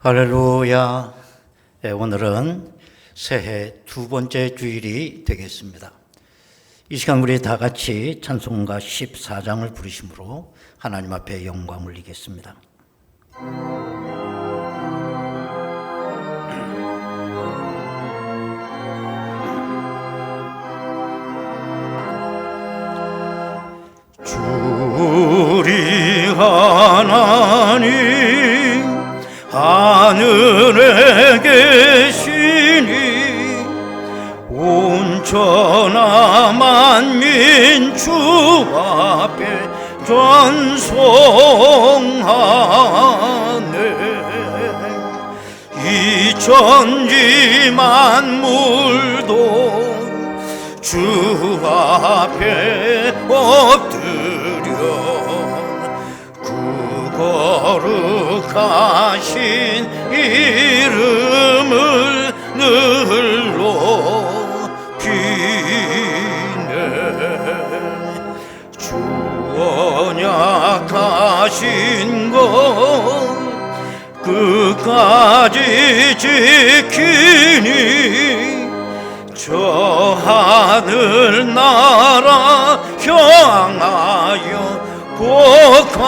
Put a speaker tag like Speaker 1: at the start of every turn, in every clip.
Speaker 1: 할렐루야. 오늘은 새해 두 번째 주일이 되겠습니다. 이 시간 우리 다 같이 찬송가 14장을 부르심으로 하나님 앞에 영광 올리겠습니다. 주리 하나님 하늘에 계시니 온 천하 만민 주 앞에 전송하네. 이 천지 만물도 주 앞에 엎드려 거룩하신 이름을 늘 높이네. 주 언약하신 것 끝까지 지키니 저 하늘 나라 향하여 꼭 가리라.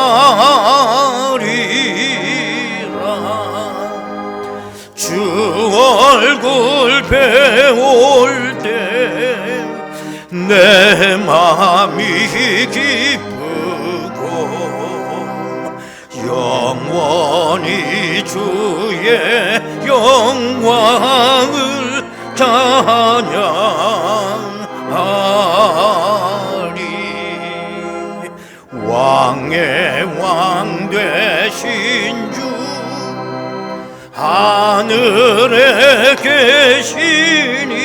Speaker 1: 주 얼굴 배울 때 내 맘이 기쁘고 영원히 주의 영광을 찬양하리. 왕의 왕 되신 주 하늘에 계시니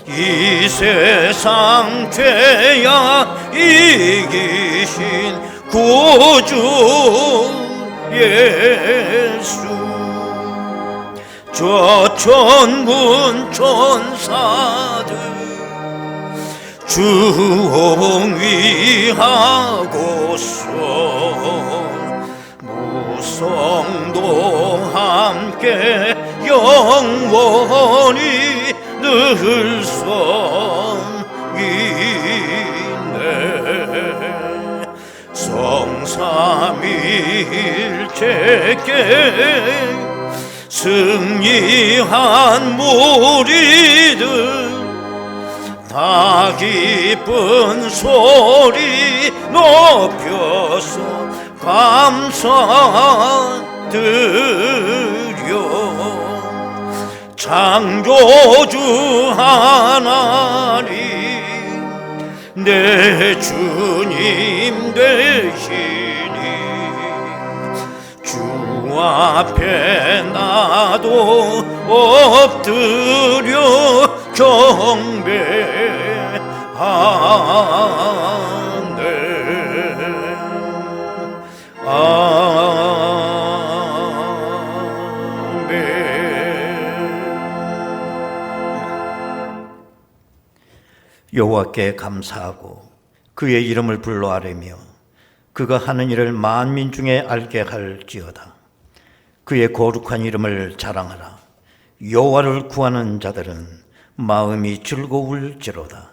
Speaker 1: 이 세상 죄악 이기신 구주 예수. 저 천군 천사들 주옹위하고서 무성도 함께 영원히 늘 섬기네. 성삼일체께 승리한 무리들 다 기쁜 소리 높여서 감사드려. 창조주 하나님 내 주님 되시니 주 앞에 나도 엎드려 경배하네. 아멘. 여호와께 감사하고 그의 이름을 불러 아뢰며 그가 하는 일을 만민 중에 알게 할지어다. 그의 거룩한 이름을 자랑하라. 여호와를 구하는 자들은 마음이 즐거울지로다.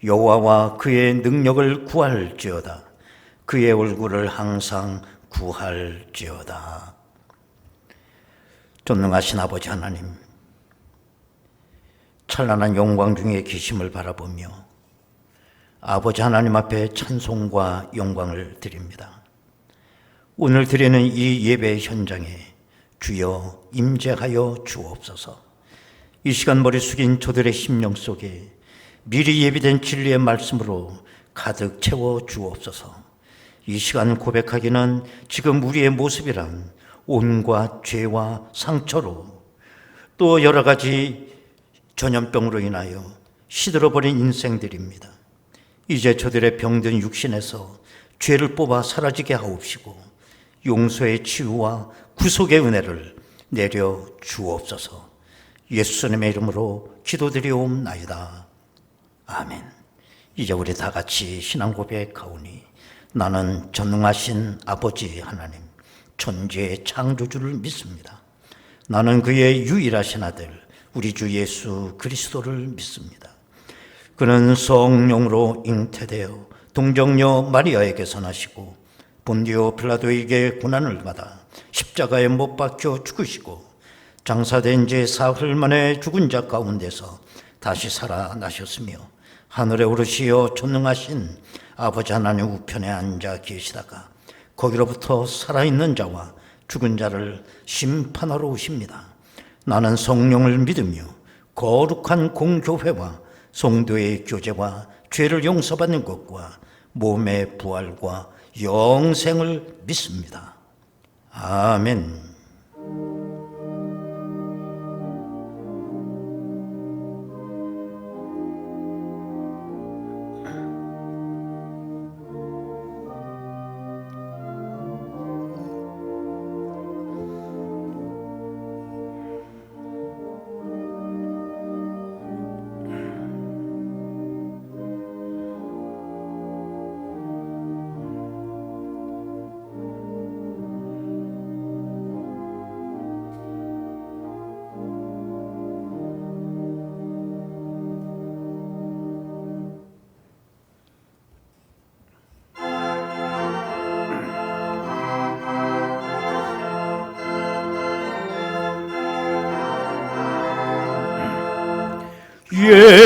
Speaker 1: 여호와와 그의 능력을 구할지어다. 그의 얼굴을 항상 구할지어다. 전능하신 아버지 하나님, 찬란한 영광 중에 계심을 바라보며 아버지 하나님 앞에 찬송과 영광을 드립니다. 오늘 드리는 이 예배 현장에 주여 임재하여 주옵소서. 이 시간 머리 숙인 저들의 심령 속에 미리 예비된 진리의 말씀으로 가득 채워 주옵소서. 이 시간 고백하기는 지금 우리의 모습이란 온갖 죄와 상처로 또 여러 가지 전염병으로 인하여 시들어버린 인생들입니다. 이제 저들의 병든 육신에서 죄를 뽑아 사라지게 하옵시고 용서의 치유와 구속의 은혜를 내려 주옵소서. 예수님의 이름으로 기도드리옵나이다. 아멘. 이제 우리 다 같이 신앙 고백하오니 나는 전능하신 아버지 하나님, 천지의 창조주를 믿습니다. 나는 그의 유일하신 아들 우리 주 예수 그리스도를 믿습니다. 그는 성령으로 잉태되어 동정녀 마리아에게서 나시고 본디오 빌라도에게 고난을 받아 십자가에 못 박혀 죽으시고 장사된 지 사흘 만에 죽은 자 가운데서 다시 살아나셨으며 하늘에 오르시어 전능하신 아버지 하나님 우편에 앉아 계시다가 거기로부터 살아있는 자와 죽은 자를 심판하러 오십니다. 나는 성령을 믿으며 거룩한 공교회와 성도의 교제와 죄를 용서받는 것과 몸의 부활과 영생을 믿습니다. 아멘.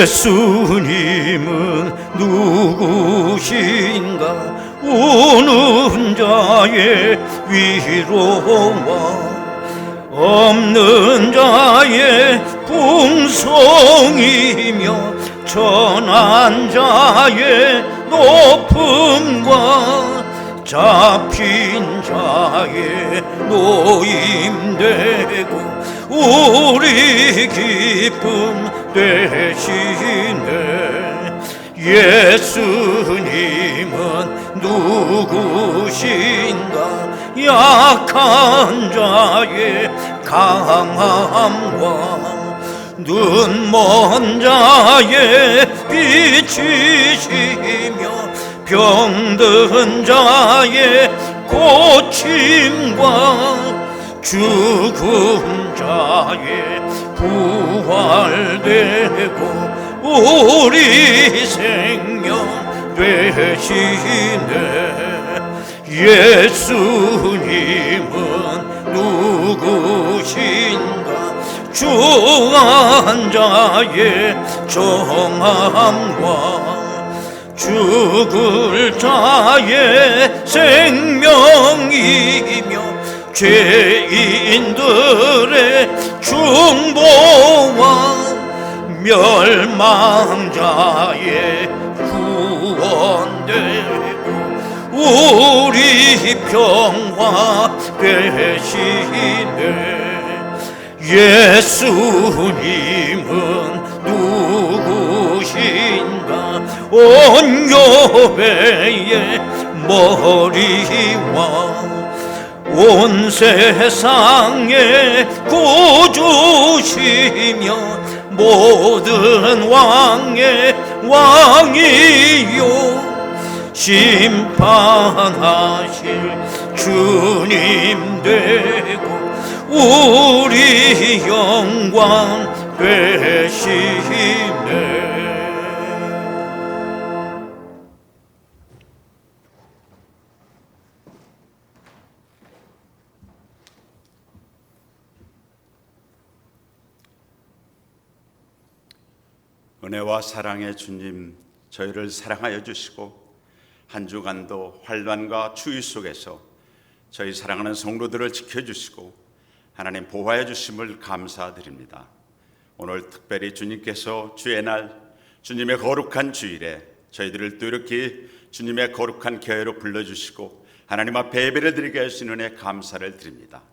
Speaker 1: 예수님은 누구신가? 우는 자의 위로와 없는 자의 풍성이며 천한 자의 높음과 잡힌 자의 노임되고 우리 기쁨 되시네. 예수님은 누구신가? 약한 자의 강함과 눈먼 자의 빛이시며 병든 자의 고침과 죽은 자의 부활되고 우리 생명 되시네. 예수님은 누구신가? 주한 자의 정함과 죽을 자의 생명이며 죄인들의 중보와 멸망자의 구원되고 우리 평화 되시네. 예수님은 누구신가? 온 교회의 머리와 온 세상의 구주시며 모든 왕의 왕이요 심판하실 주님 되고 우리 영광 되시네.
Speaker 2: 은혜와 사랑의 주님, 저희를 사랑하여 주시고 한 주간도 환난과 추위 속에서 저희 사랑하는 성도들을 지켜주시고 하나님 보호하여 주심을 감사드립니다. 오늘 특별히 주님께서 주의 날, 주님의 거룩한 주일에 저희들을 또 이렇게 주님의 거룩한 교회로 불러주시고 하나님 앞에 예배를 드리게 하신 은혜 감사를 드립니다.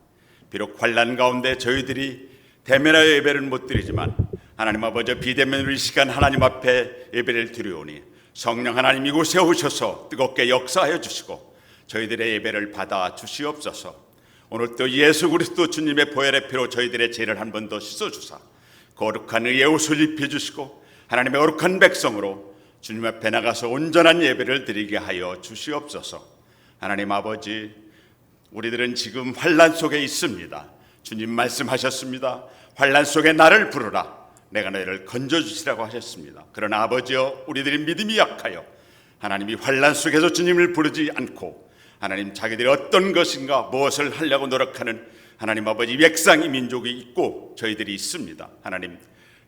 Speaker 2: 비록 환난 가운데 저희들이 대면하여 예배를 못 드리지만 하나님 아버지 비대면으로 이 시간 하나님 앞에 예배를 드리오니 성령 하나님 이곳에 오셔서 뜨겁게 역사하여 주시고 저희들의 예배를 받아 주시옵소서. 오늘 또 예수 그리스도 주님의 보혈의 피로 저희들의 죄를 한 번 더 씻어주사 거룩한 의의 옷을 입혀주시고 하나님의 거룩한 백성으로 주님 앞에 나가서 온전한 예배를 드리게 하여 주시옵소서. 하나님 아버지 우리들은 지금 환난 속에 있습니다. 주님 말씀하셨습니다. 환난 속에 나를 부르라. 내가 너희를 건져주시라고 하셨습니다. 그러나 아버지여, 우리들이 믿음이 약하여 하나님이 환난 속에서 주님을 부르지 않고 하나님 자기들이 어떤 것인가 무엇을 하려고 노력하는 하나님 아버지 백성이 민족이 있고 저희들이 있습니다. 하나님,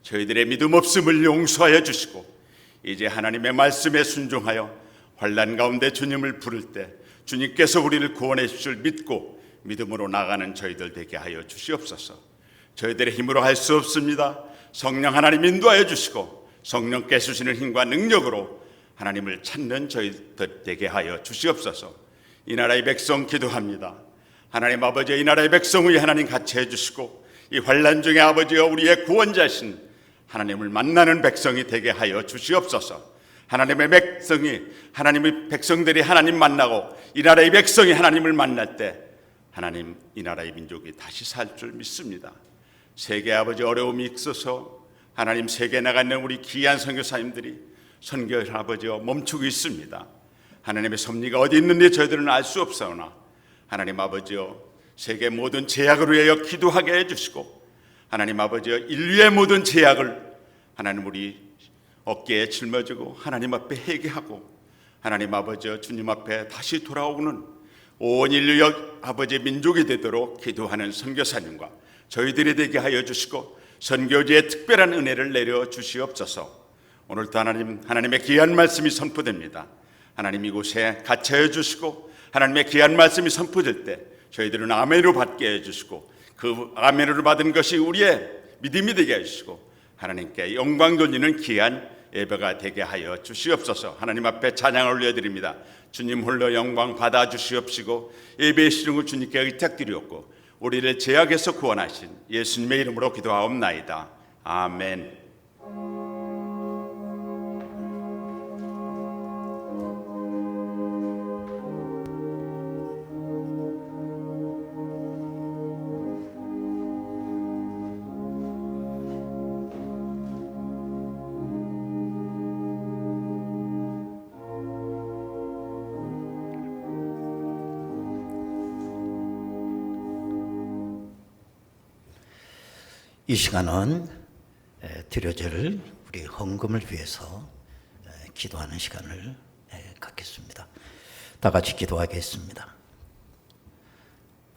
Speaker 2: 저희들의 믿음 없음을 용서하여 주시고 이제 하나님의 말씀에 순종하여 환난 가운데 주님을 부를 때 주님께서 우리를 구원해 주실 믿고 믿음으로 나가는 저희들 되게 하여 주시옵소서. 저희들의 힘으로 할 수 없습니다. 성령 하나님 인도하여 주시고 성령께서 주시는 힘과 능력으로 하나님을 찾는 저희들 되게 하여 주시옵소서. 이 나라의 백성 기도합니다. 하나님 아버지, 이 나라의 백성 위에 하나님 같이 해주시고 이 환난 중에 아버지여 우리의 구원자신 하나님을 만나는 백성이 되게 하여 주시옵소서. 하나님의 백성이, 하나님의 백성들이 하나님 만나고 이 나라의 백성이 하나님을 만날 때 하나님, 이 나라의 민족이 다시 살 줄 믿습니다. 세계 아버지 어려움이 있어서 하나님 세계에 나가 있는 우리 귀한 선교사님들이 선교를 아버지여 멈추고 있습니다. 하나님의 섭리가 어디 있는지 저희들은 알 수 없사오나 하나님 아버지여 세계 모든 제약을 위하여 기도하게 해주시고 하나님 아버지여 인류의 모든 제약을 하나님 우리 어깨에 짊어지고 하나님 앞에 회개하고 하나님 아버지여 주님 앞에 다시 돌아오는 온 인류의 아버지 민족이 되도록 기도하는 선교사님과 저희들이 되게 하여 주시고 선교지에 특별한 은혜를 내려 주시옵소서. 오늘도 하나님의 귀한 말씀이 선포됩니다. 하나님 이곳에 같이 해주시고 하나님의 귀한 말씀이 선포될 때 저희들은 아멘으로 받게 해주시고 그 아멘으로 받은 것이 우리의 믿음이 되게 해주시고 하나님께 영광 돌리는 귀한 예배가 되게 하여 주시옵소서. 하나님 앞에 찬양을 올려드립니다. 주님 홀로 영광 받아 주시옵시고 예배의 시중을 주님께 의탁드리옵고 우리를 죄악에서 구원하신 예수님의 이름으로 기도하옵나이다. 아멘.
Speaker 1: 이 시간은 드려질 우리 헌금을 위해서 기도하는 시간을 갖겠습니다. 다 같이 기도하겠습니다.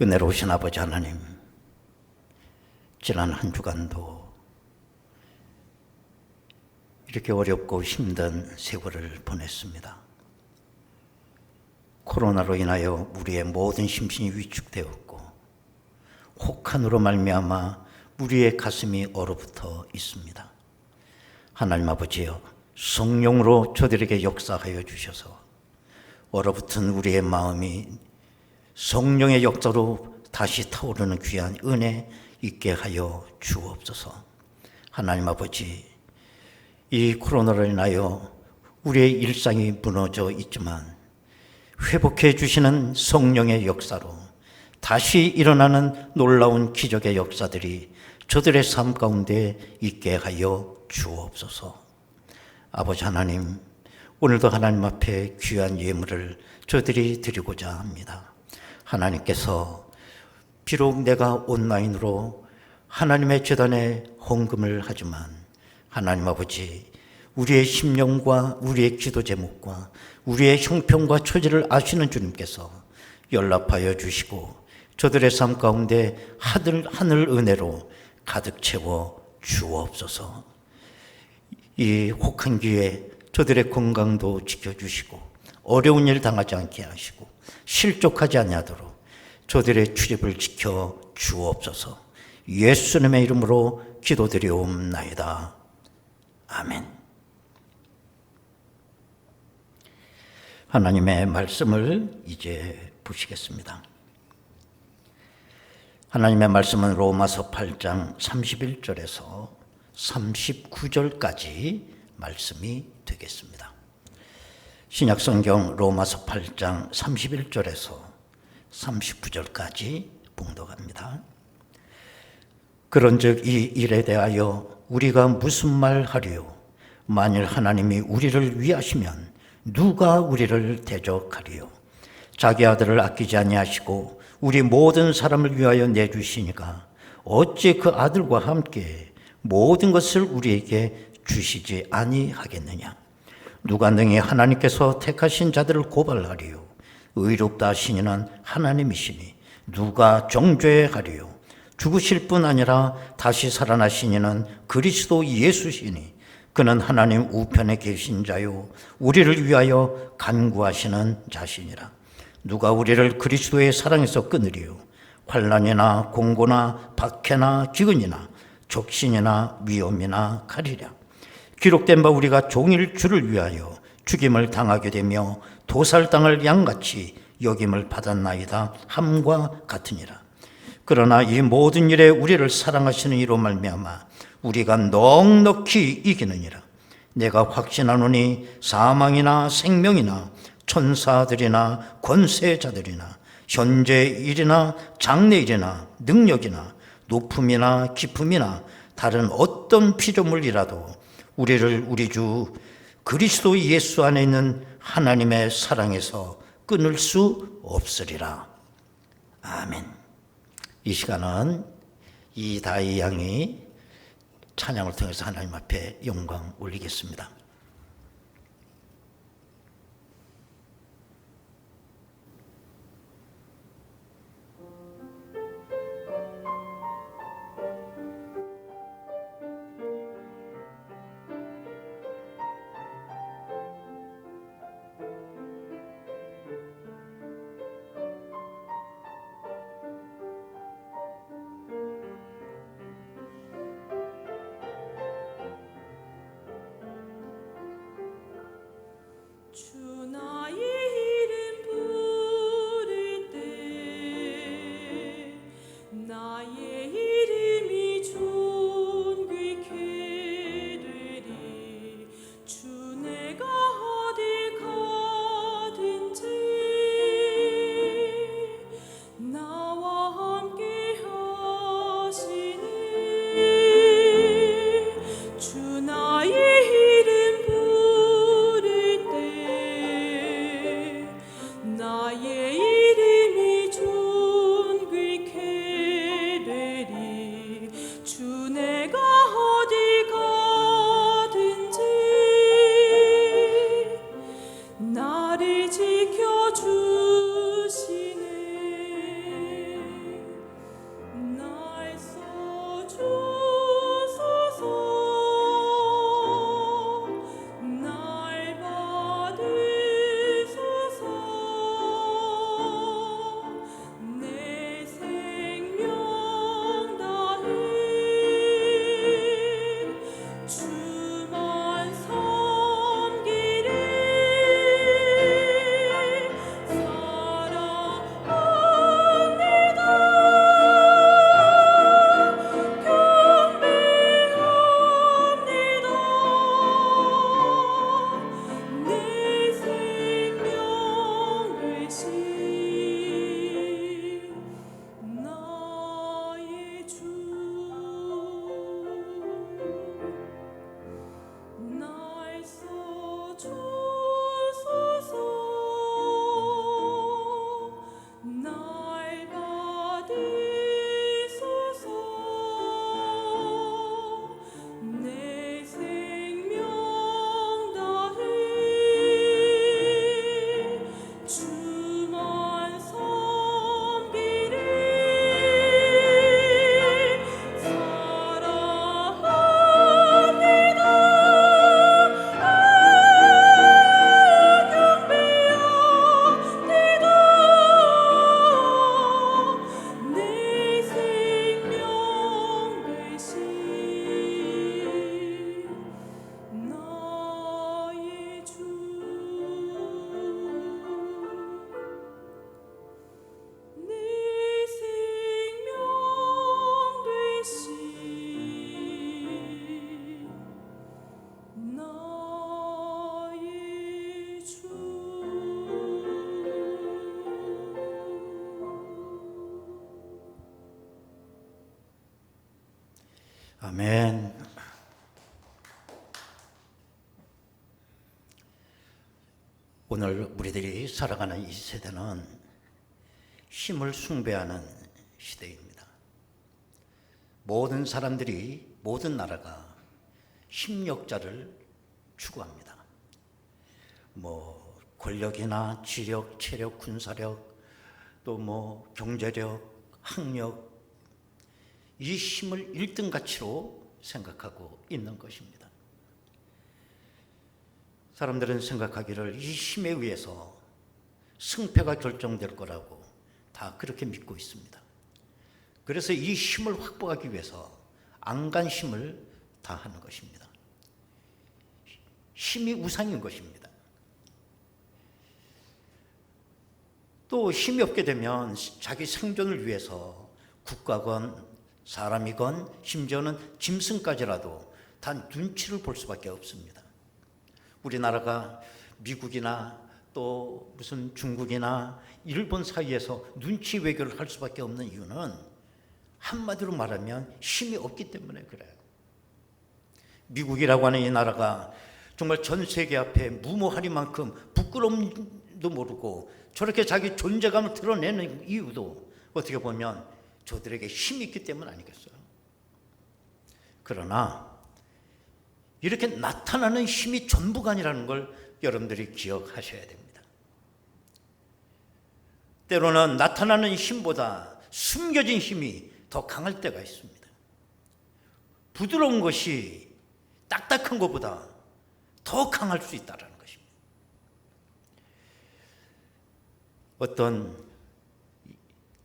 Speaker 1: 은혜로우신 아버지 하나님, 지난 한 주간도 이렇게 어렵고 힘든 세월을 보냈습니다. 코로나로 인하여 우리의 모든 심신이 위축되었고 혹한으로 말미암아 우리의 가슴이 얼어붙어 있습니다. 하나님 아버지여, 성령으로 저들에게 역사하여 주셔서 얼어붙은 우리의 마음이 성령의 역사로 다시 타오르는 귀한 은혜 있게 하여 주옵소서. 하나님 아버지, 이 코로나로 인하여 우리의 일상이 무너져 있지만 회복해 주시는 성령의 역사로 다시 일어나는 놀라운 기적의 역사들이 저들의 삶 가운데 있게 하여 주옵소서. 아버지 하나님, 오늘도 하나님 앞에 귀한 예물을 저들이 드리고자 합니다. 하나님께서 비록 내가 온라인으로 하나님의 제단에 헌금을 하지만 하나님 아버지, 우리의 심령과 우리의 기도 제목과 우리의 형편과 처지를 아시는 주님께서 연락하여 주시고 저들의 삶 가운데 하늘 은혜로 가득 채워 주옵소서. 이 혹한 기회에 저들의 건강도 지켜주시고 어려운 일 당하지 않게 하시고 실족하지 아니하도록 저들의 출입을 지켜 주옵소서. 예수님의 이름으로 기도드리옵나이다. 아멘. 하나님의 말씀을 이제 보시겠습니다. 하나님의 말씀은 로마서 8장 31절에서 39절까지 말씀이 되겠습니다. 신약성경 로마서 8장 31절에서 39절까지 봉독합니다. 그런즉 이 일에 대하여 우리가 무슨 말 하리요? 만일 하나님이 우리를 위하시면 누가 우리를 대적하리요? 자기 아들을 아끼지 아니하시고 우리 모든 사람을 위하여 내주시니까 어찌 그 아들과 함께 모든 것을 우리에게 주시지 아니하겠느냐. 누가 능히 하나님께서 택하신 자들을 고발하리요. 의롭다 하시니는 하나님이시니 누가 정죄하리요. 죽으실 뿐 아니라 다시 살아나시니는 그리스도 예수시니 그는 하나님 우편에 계신 자요 우리를 위하여 간구하시는 자시니라. 누가 우리를 그리스도의 사랑에서 끊으리요. 환난이나 공고나 박해나 기근이나 적신이나 위험이나 칼이랴. 기록된 바 우리가 종일 주를 위하여 죽임을 당하게 되며 도살당할 양같이 여김을 받았나이다 함과 같으니라. 그러나 이 모든 일에 우리를 사랑하시는 이로 말미암아 우리가 넉넉히 이기느니라. 내가 확신하노니 사망이나 생명이나 천사들이나 권세자들이나 현재 일이나 장래 일이나 능력이나 높음이나 깊음이나 다른 어떤 피조물이라도 우리를 우리 주 그리스도 예수 안에 있는 하나님의 사랑에서 끊을 수 없으리라. 아멘. 이 시간은 이다희 양이 찬양을 통해서 하나님 앞에 영광 올리겠습니다.
Speaker 3: 주 나의 이름 부를 때 나의 이름이 존귀케 되리. 주 내가 어디 가든지 나와 함께 하시네. 주 나의 이름 부를 때 나의 이름이 존귀케 되리. 주 내가 어디 가든지 나를 지켜주시네. 날 써주소서. 날 받으소서. 내 생명 다해 주만 섬기리. 사랑합니다. 경배합니다. 내 생명 되신 나의 주. 날 써주소서. 날 받으소서. 내 생명 다해 주만 섬기리. 사랑합니다. 경배합니다. 내 생명 되신 나의 주. 내 생명 되신 나의 주.
Speaker 1: 아멘. 오늘 우리들이 살아가는 이 세대는 힘을 숭배하는 시대입니다. 모든 사람들이, 모든 나라가 힘력자를 추구합니다. 권력이나 지력, 체력, 군사력, 또 경제력, 학력, 이 힘을 1등 가치로 생각하고 있는 것입니다. 사람들은 생각하기를 이 힘에 의해서 승패가 결정될 거라고 다 그렇게 믿고 있습니다. 그래서 이 힘을 확보하기 위해서 안간힘을 다하는 것입니다. 힘이 우상인 것입니다. 또 힘이 없게 되면 자기 생존을 위해서 국가건 사람이건 심지어는 짐승까지라도 다 눈치를 볼 수밖에 없습니다. 우리나라가 미국이나 또 무슨 중국이나 일본 사이에서 눈치 외교를 할 수밖에 없는 이유는 한마디로 말하면 힘이 없기 때문에 그래요. 미국이라고 하는 이 나라가 정말 전 세계 앞에 무모하리만큼 부끄러움도 모르고 저렇게 자기 존재감을 드러내는 이유도 어떻게 보면 저들에게 힘이 있기 때문 아니겠어요? 그러나 이렇게 나타나는 힘이 전부가 아니라는 걸 여러분들이 기억하셔야 됩니다. 때로는 나타나는 힘보다 숨겨진 힘이 더 강할 때가 있습니다. 부드러운 것이 딱딱한 것보다 더 강할 수 있다는 것입니다. 어떤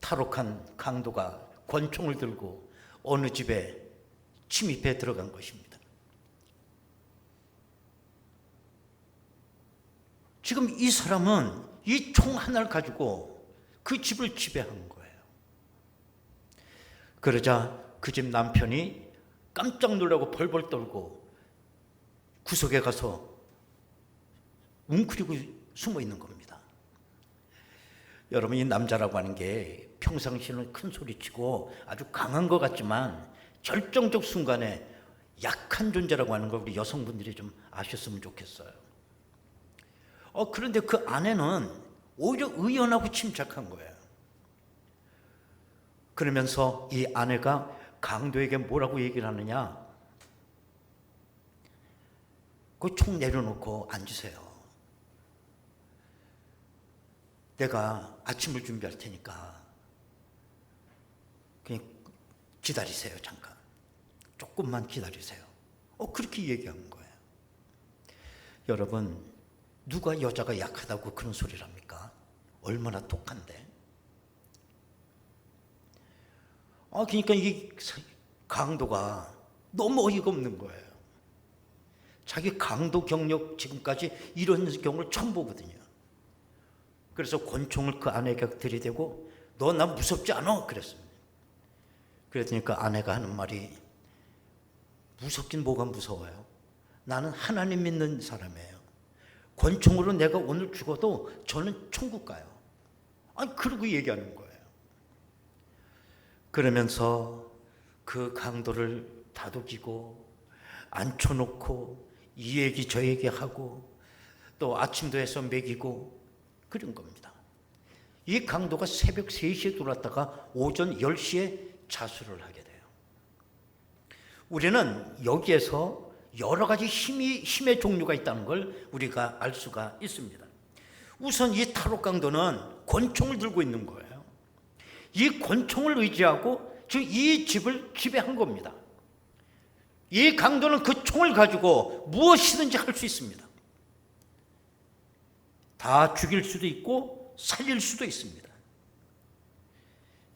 Speaker 1: 탈옥한 강도가 권총을 들고 어느 집에 침입해 들어간 것입니다. 지금 이 사람은 이 총 하나를 가지고 그 집을 지배한 거예요. 그러자 그 집 남편이 깜짝 놀라고 벌벌 떨고 구석에 가서 웅크리고 숨어 있는 겁니다. 여러분, 이 남자라고 하는 게 평상시에는 큰 소리치고 아주 강한 것 같지만 결정적 순간에 약한 존재라고 하는 걸 우리 여성분들이 좀 아셨으면 좋겠어요. 그런데 그 아내는 오히려 의연하고 침착한 거예요. 그러면서 이 아내가 강도에게 뭐라고 얘기를 하느냐? 그 총 내려놓고 앉으세요. 내가 아침을 준비할 테니까 그냥 기다리세요. 잠깐. 조금만 기다리세요. 그렇게 얘기한 거예요. 여러분, 누가 여자가 약하다고 그런 소리를 합니까? 얼마나 독한데. 그러니까 이 강도가 너무 어이가 없는 거예요. 자기 강도 경력 지금까지 이런 경우를 처음 보거든요. 그래서 권총을 그 아내에게 들이대고 너 나 무섭지 않아? 그랬습니다. 그랬더니 그 아내가 하는 말이 무섭긴 뭐가 무서워요. 나는 하나님 믿는 사람이에요. 권총으로 내가 오늘 죽어도 저는 천국 가요. 그러고 얘기하는 거예요. 그러면서 그 강도를 다독이고 앉혀놓고 이 얘기 저 얘기 하고 또 아침도 해서 먹이고 그런 겁니다. 이 강도가 새벽 3시에 들어왔다가 오전 10시에 자수를 하게 돼요. 우리는 여기에서 여러 가지 힘의 종류가 있다는 걸 우리가 알 수가 있습니다. 우선 이 탈옥 강도는 권총을 들고 있는 거예요. 이 권총을 의지하고 이 집을 지배한 겁니다. 이 강도는 그 총을 가지고 무엇이든지 할 수 있습니다. 다 죽일 수도 있고 살릴 수도 있습니다.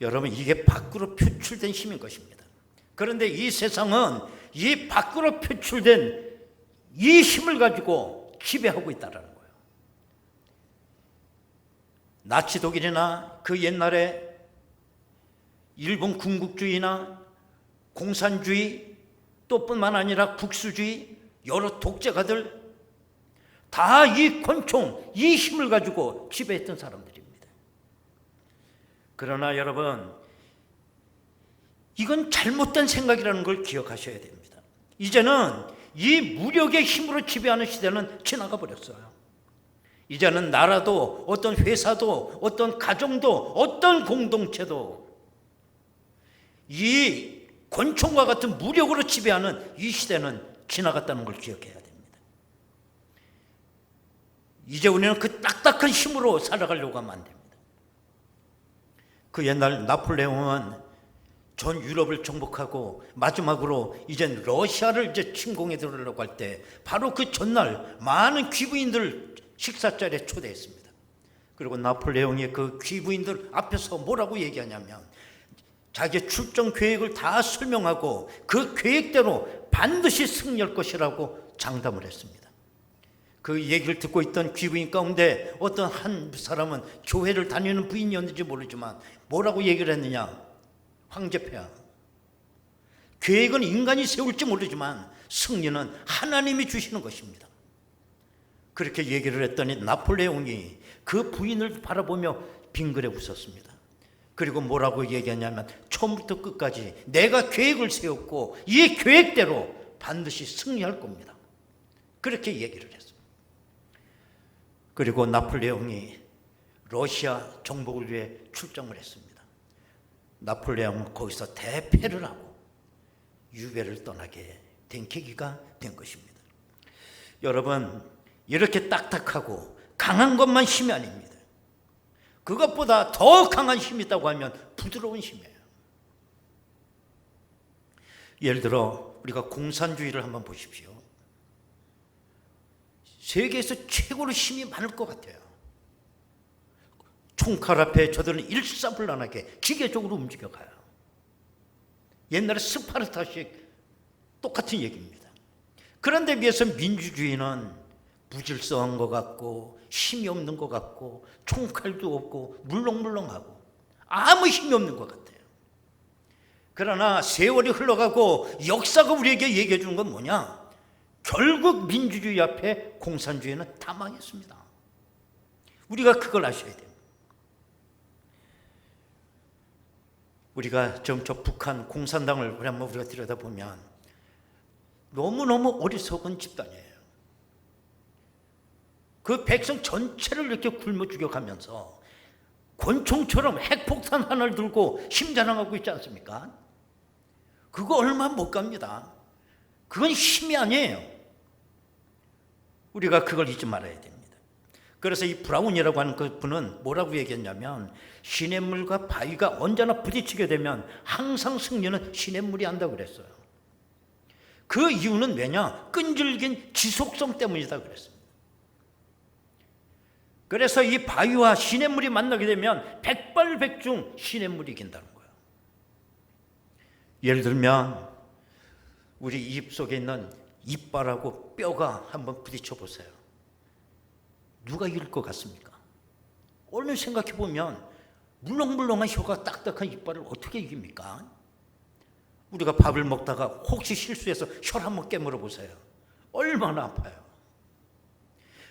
Speaker 1: 여러분, 이게 밖으로 표출된 힘인 것입니다. 그런데 이 세상은 이 밖으로 표출된 이 힘을 가지고 지배하고 있다는 거예요. 나치 독일이나 그 옛날에 일본 군국주의나 공산주의 또 뿐만 아니라 국수주의 여러 독재가들 다 이 권총, 이 힘을 가지고 지배했던 사람들입니다. 그러나 여러분, 이건 잘못된 생각이라는 걸 기억하셔야 됩니다. 이제는 이 무력의 힘으로 지배하는 시대는 지나가 버렸어요. 이제는 나라도 어떤 회사도 어떤 가정도 어떤 공동체도 이 권총과 같은 무력으로 지배하는 이 시대는 지나갔다는 걸 기억해야 됩니다. 이제 우리는 그 딱딱한 힘으로 살아가려고 하면 안 됩니다. 그 옛날 나폴레옹은 전 유럽을 정복하고 마지막으로 이젠 러시아를 이제 침공해 들어오려고 할 때 바로 그 전날 많은 귀부인들 식사자리에 초대했습니다. 그리고 나폴레옹이 그 귀부인들 앞에서 뭐라고 얘기하냐면 자기의 출정 계획을 다 설명하고 그 계획대로 반드시 승리할 것이라고 장담을 했습니다. 그 얘기를 듣고 있던 귀부인 가운데 어떤 한 사람은 교회를 다니는 부인이었는지 모르지만 뭐라고 얘기를 했느냐? 황제폐하, 계획은 인간이 세울지 모르지만 승리는 하나님이 주시는 것입니다. 그렇게 얘기를 했더니 나폴레옹이 그 부인을 바라보며 빙그레 웃었습니다. 그리고 뭐라고 얘기하냐면 처음부터 끝까지 내가 계획을 세웠고 이 계획대로 반드시 승리할 겁니다. 그렇게 얘기를 했습니다. 그리고 나폴레옹이 러시아 정복을 위해 출정을 했습니다. 나폴레옹은 거기서 대패를 하고 유배를 떠나게 된 계기가 된 것입니다. 여러분, 이렇게 딱딱하고 강한 것만 힘이 아닙니다. 그것보다 더 강한 힘이 있다고 하면 부드러운 힘이에요. 예를 들어 우리가 공산주의를 한번 보십시오. 세계에서 최고로 힘이 많을 것 같아요. 총칼 앞에 저들은 일사불란하게 기계적으로 움직여가요. 옛날에 스파르타식 똑같은 얘기입니다. 그런데 비해서 민주주의는 무질서한 것 같고 힘이 없는 것 같고 총칼도 없고 물렁물렁하고 아무 힘이 없는 것 같아요. 그러나 세월이 흘러가고 역사가 우리에게 얘기해 주는 건 뭐냐? 결국 민주주의 앞에 공산주의는 다 망했습니다. 우리가 그걸 아셔야 돼요. 우리가 저 북한 공산당을 한번 우리가 들여다보면 너무너무 어리석은 집단이에요. 그 백성 전체를 이렇게 굶어 죽여가면서 권총처럼 핵폭탄 하나를 들고 힘자랑하고 있지 않습니까? 그거 얼마 못 갑니다. 그건 힘이 아니에요. 우리가 그걸 잊지 말아야 됩니다. 그래서 이 브라운이라고 하는 그 분은 뭐라고 얘기했냐면 시냇물과 바위가 언제나 부딪히게 되면 항상 승리는 시냇물이 한다고 그랬어요. 그 이유는 왜냐? 끈질긴 지속성 때문이다 그랬습니다. 그래서 이 바위와 시냇물이 만나게 되면 백발백중 시냇물이 이긴다는 거예요. 예를 들면 우리 입 속에 있는 이빨하고 뼈가 한번 부딪혀 보세요. 누가 이길 것 같습니까? 얼른 생각해 보면 물렁물렁한 혀가 딱딱한 이빨을 어떻게 이깁니까? 우리가 밥을 먹다가 혹시 실수해서 혀를 한번 깨물어 보세요. 얼마나 아파요.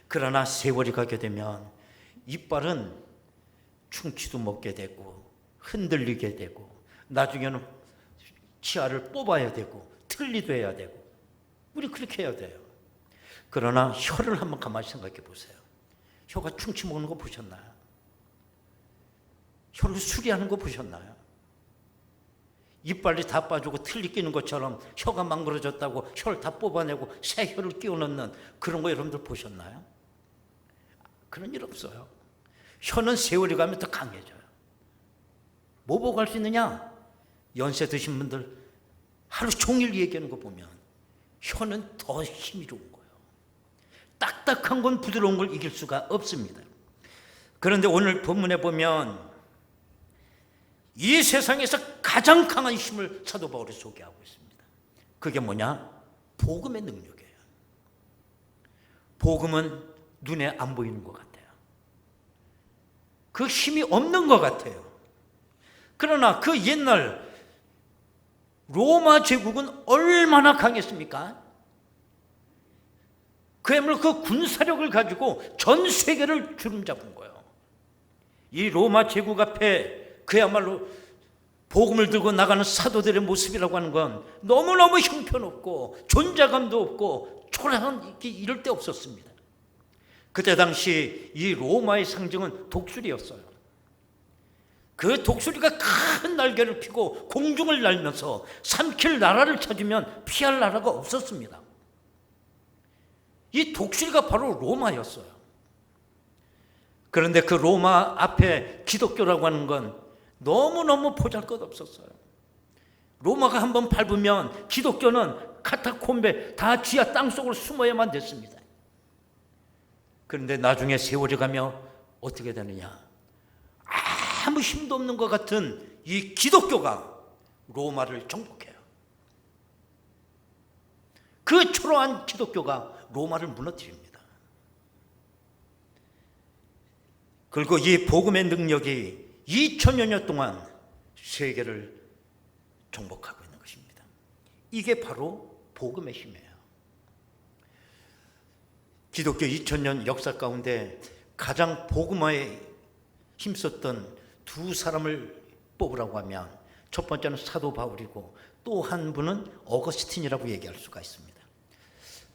Speaker 1: 그러나 세월이 가게 되면 이빨은 충치도 먹게 되고 흔들리게 되고 나중에는 치아를 뽑아야 되고 틀리도 해야 되고 우리 그렇게 해야 돼요. 그러나 혀를 한번 가만히 생각해 보세요. 혀가 충치 먹는 거 보셨나요? 혀를 수리하는 거 보셨나요? 이빨이 다 빠지고 틀리 끼는 것처럼 혀가 망가져졌다고 혀를 다 뽑아내고 새 혀를 끼워 넣는 그런 거 여러분들 보셨나요? 그런 일 없어요. 혀는 세월이 가면 더 강해져요. 뭐 보고 할 수 있느냐? 연세 드신 분들 하루 종일 얘기하는 거 보면 혀는 더 힘이 좋은 거예요. 딱딱한 건 부드러운 걸 이길 수가 없습니다. 그런데 오늘 본문에 보면 이 세상에서 가장 강한 힘을 사도 바울이 소개하고 있습니다. 그게 뭐냐? 복음의 능력이에요. 복음은 눈에 안 보이는 것 같아요. 그 힘이 없는 것 같아요. 그러나 그 옛날 로마 제국은 얼마나 강했습니까? 그야말로 그 군사력을 가지고 전 세계를 주름잡은 거예요. 이 로마 제국 앞에 그야말로 복음을 들고 나가는 사도들의 모습이라고 하는 건 너무너무 형편없고 존재감도 없고 초라한 이럴 데 없었습니다. 그때 당시 이 로마의 상징은 독수리였어요. 그 독수리가 큰 날개를 펴고 공중을 날면서 삼킬 나라를 찾으면 피할 나라가 없었습니다. 이 독수리가 바로 로마였어요. 그런데 그 로마 앞에 기독교라고 하는 건 너무너무 보잘것없었어요. 로마가 한번 밟으면 기독교는 카타콤베 다 지하 땅속으로 숨어야만 됐습니다. 그런데 나중에 세월이 가며 어떻게 되느냐, 아무 힘도 없는 것 같은 이 기독교가 로마를 정복해요. 그 초라한 기독교가 로마를 무너뜨립니다. 그리고 이 복음의 능력이 2000여 년 동안 세계를 정복하고 있는 것입니다. 이게 바로 복음의 힘이에요. 기독교 2000년 역사 가운데 가장 복음화에 힘썼던 두 사람을 뽑으라고 하면 첫 번째는 사도 바울이고 또 한 분은 어거스틴이라고 얘기할 수가 있습니다.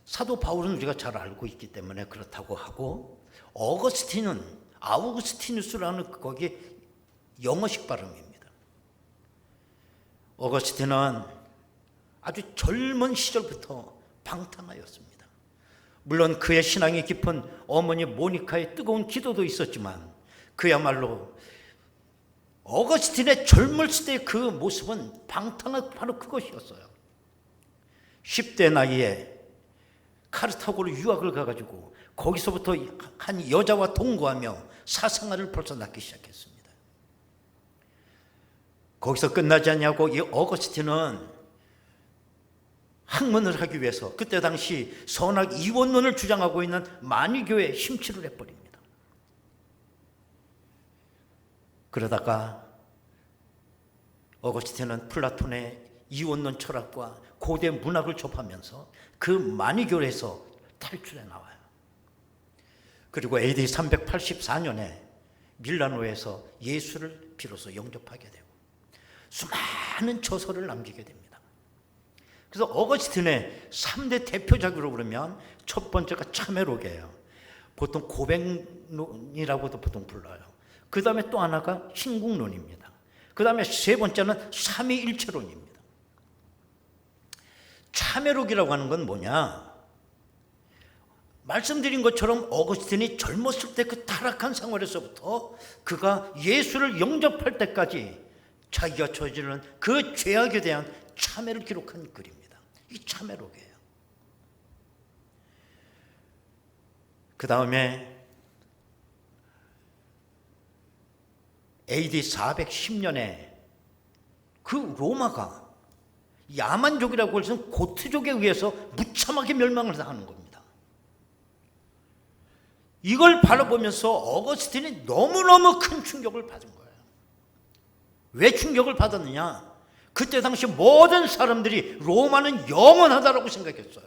Speaker 1: 사도 바울은 우리가 잘 알고 있기 때문에 그렇다고 하고, 어거스틴은 아우구스티누스라는 거기 영어식 발음입니다. 어거스틴은 아주 젊은 시절부터 방탕하였습니다. 물론 그의 신앙이 깊은 어머니 모니카의 뜨거운 기도도 있었지만 그야말로 어거스틴의 젊을 때의 그 모습은 방탕한 바로 그것이었어요. 10대 나이에 카르타고로 유학을 가가지고 거기서부터 한 여자와 동거하며 사생활을 벌써 낳기 시작했습니다. 거기서 끝나지 않냐고 이 어거스틴은 학문을 하기 위해서 그때 당시 선악 이원론을 주장하고 있는 만위교에 심취를 해버립니다. 그러다가 어거스틴은 플라톤의 이원론 철학과 고대 문학을 접하면서 그 만위교에서 탈출해 나와요. 그리고 AD 384년에 밀라노에서 예수를 비로소 영접하게 되고 수많은 저서를 남기게 됩니다. 그래서 어거스틴의 3대 대표작으로 그러면 첫 번째가 참회록이에요. 보통 고백론이라고도 보통 불러요. 그 다음에 또 하나가 신국론입니다. 그 다음에 세 번째는 삼위일체론입니다. 참회록이라고 하는 건 뭐냐? 말씀드린 것처럼 어거스틴이 젊었을 때 그 타락한 생활에서부터 그가 예수를 영접할 때까지 자기가 저지른 그 죄악에 대한 참회를 기록한 글입니다. 이 참회록이에요. 그 다음에 AD 410년에 그 로마가 야만족이라고 해서 고트족에 의해서 무참하게 멸망을 당하는 겁니다. 이걸 바라보면서 어거스틴이 너무너무 큰 충격을 받은 거예요. 왜 충격을 받았느냐? 그때 당시 모든 사람들이 로마는 영원하다라고 생각했어요.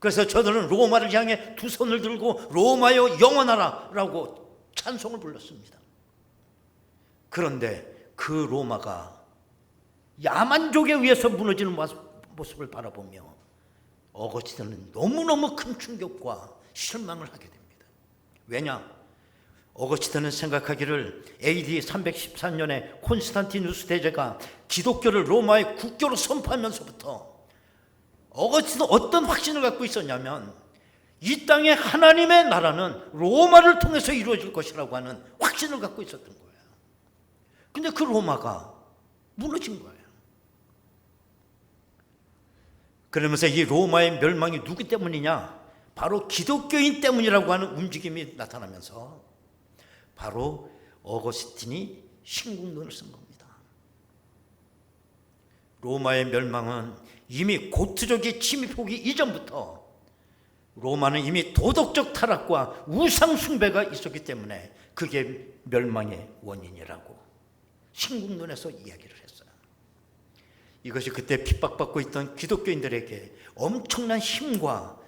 Speaker 1: 그래서 저들은 로마를 향해 두 손을 들고 로마여 영원하라 라고 찬송을 불렀습니다. 그런데 그 로마가 야만족에 의해서 무너지는 모습을 바라보며 어거스틴은 너무너무 큰 충격과 실망을 하게 됩니다. 왜냐? 어거스틴은 생각하기를 AD 314년에 콘스탄티누스 대제가 기독교를 로마의 국교로 선포하면서부터 어거스틴은 어떤 확신을 갖고 있었냐면 이 땅에 하나님의 나라는 로마를 통해서 이루어질 것이라고 하는 확신을 갖고 있었던 거예요. 근데 그 로마가 무너진 거예요. 그러면서 이 로마의 멸망이 누구 때문이냐? 바로 기독교인 때문이라고 하는 움직임이 나타나면서 바로 어거스틴이 신국론을 쓴 겁니다. 로마의 멸망은 이미 고트족의 침입하기 이전부터 로마는 이미 도덕적 타락과 우상 숭배가 있었기 때문에 그게 멸망의 원인이라고 신국론에서 이야기를 했어요. 이것이 그때 핍박받고 있던 기독교인들에게 엄청난 힘과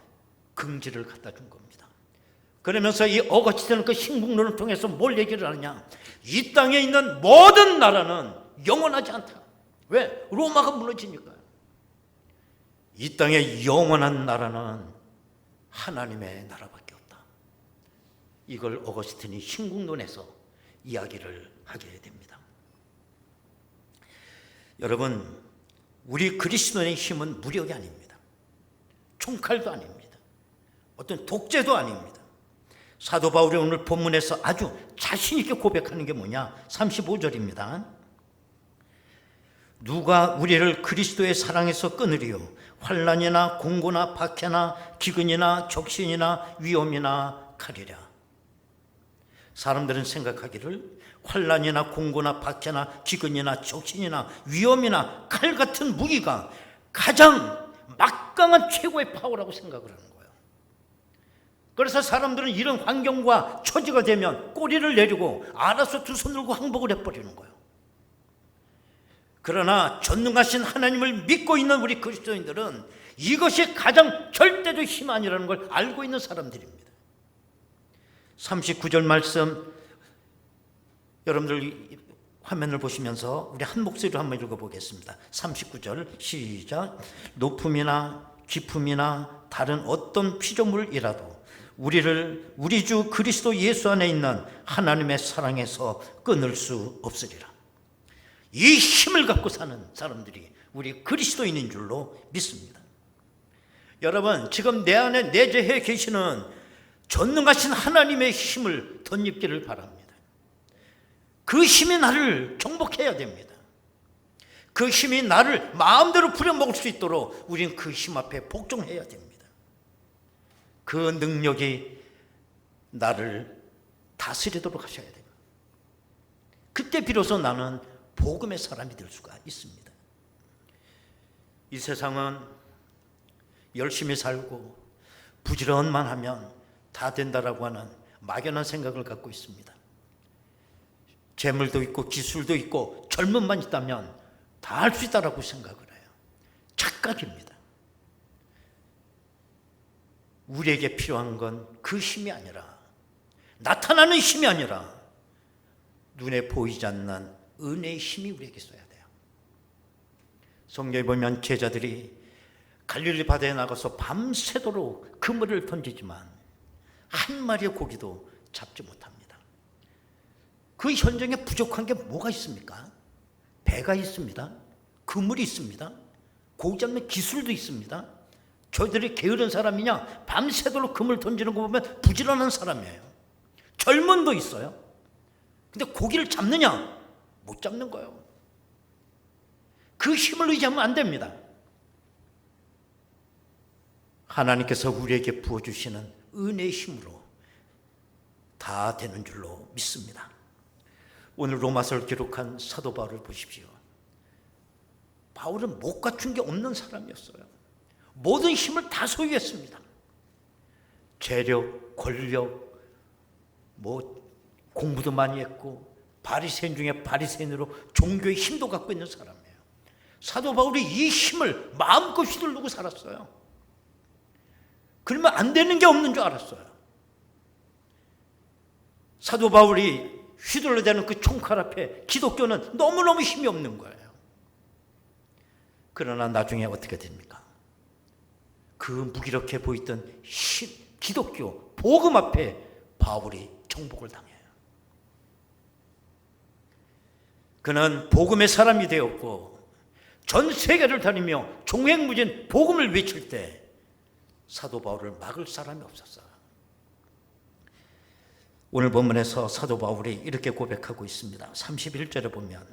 Speaker 1: 긍지를 갖다 준 겁니다. 그러면서 이 어거스틴은 그 신국론을 통해서 뭘 얘기를 하느냐? 이 땅에 있는 모든 나라는 영원하지 않다. 왜? 로마가 무너지니까요. 이 땅에 영원한 나라는 하나님의 나라밖에 없다. 이걸 어거스틴이 신국론에서 이야기를 하게 됩니다. 여러분, 우리 그리스도의 힘은 무력이 아닙니다. 총칼도 아닙니다. 어떤 독재도 아닙니다. 사도 바울이 오늘 본문에서 아주 자신 있게 고백하는 게 뭐냐? 35절입니다. 누가 우리를 그리스도의 사랑에서 끊으리요? 환난이나 공고나 박해나 기근이나 적신이나 위험이나 칼이랴. 사람들은 생각하기를 환난이나 공고나 박해나 기근이나 적신이나 위험이나 칼 같은 무기가 가장 막강한 최고의 파워라고 생각을 하는 거예요. 그래서 사람들은 이런 환경과 처지가 되면 꼬리를 내리고 알아서 두 손 들고 항복을 해버리는 거예요. 그러나 전능하신 하나님을 믿고 있는 우리 그리스도인들은 이것이 가장 절대적 힘 아니라는 걸 알고 있는 사람들입니다. 39절 말씀 여러분들 화면을 보시면서 우리 한 목소리로 한번 읽어보겠습니다. 39절 시작. 높음이나 깊음이나 다른 어떤 피조물이라도 우리를 우리 주 그리스도 예수 안에 있는 하나님의 사랑에서 끊을 수 없으리라. 이 힘을 갖고 사는 사람들이 우리 그리스도인인 줄로 믿습니다. 여러분, 지금 내 안에 내재해 계시는 전능하신 하나님의 힘을 덧입기를 바랍니다. 그 힘이 나를 정복해야 됩니다. 그 힘이 나를 마음대로 부려먹을 수 있도록 우리는 그 힘 앞에 복종해야 됩니다. 그 능력이 나를 다스리도록 하셔야 돼요. 그때 비로소 나는 복음의 사람이 될 수가 있습니다. 이 세상은 열심히 살고 부지런만 하면 다 된다라고 하는 막연한 생각을 갖고 있습니다. 재물도 있고 기술도 있고 젊음만 있다면 다 할 수 있다라고 생각을 해요. 착각입니다. 우리에게 필요한 건 그 힘이 아니라, 나타나는 힘이 아니라 눈에 보이지 않는 은혜의 힘이 우리에게 있어야 돼요. 성경에 보면 제자들이 갈릴리 바다에 나가서 밤새도록 그물을 던지지만 한 마리의 고기도 잡지 못합니다. 그 현장에 부족한 게 뭐가 있습니까? 배가 있습니다. 그물이 있습니다. 고기 잡는 기술도 있습니다. 저희들이 게으른 사람이냐? 밤새도록 그물 던지는 거 보면 부지런한 사람이에요. 젊은도 있어요. 근데 고기를 잡느냐? 못 잡는 거예요. 그 힘을 의지하면 안 됩니다. 하나님께서 우리에게 부어주시는 은혜의 힘으로 다 되는 줄로 믿습니다. 오늘 로마서를 기록한 사도 바울을 보십시오. 바울은 못 갖춘 게 없는 사람이었어요. 모든 힘을 다 소유했습니다. 재력, 권력, 공부도 많이 했고 바리새인 중에 바리새인으로 종교의 힘도 갖고 있는 사람이에요. 사도 바울이 이 힘을 마음껏 휘두르고 살았어요. 그러면 안 되는 게 없는 줄 알았어요. 사도 바울이 휘둘러대는 그 총칼 앞에 기독교는 너무너무 힘이 없는 거예요. 그러나 나중에 어떻게 됩니까? 그 무기력해 보이던 기독교 복음 앞에 바울이 정복을 당해요. 그는 복음의 사람이 되었고 전 세계를 다니며 종횡무진 복음을 외칠 때 사도 바울을 막을 사람이 없었어요. 오늘 본문에서 사도 바울이 이렇게 고백하고 있습니다. 31절에 보면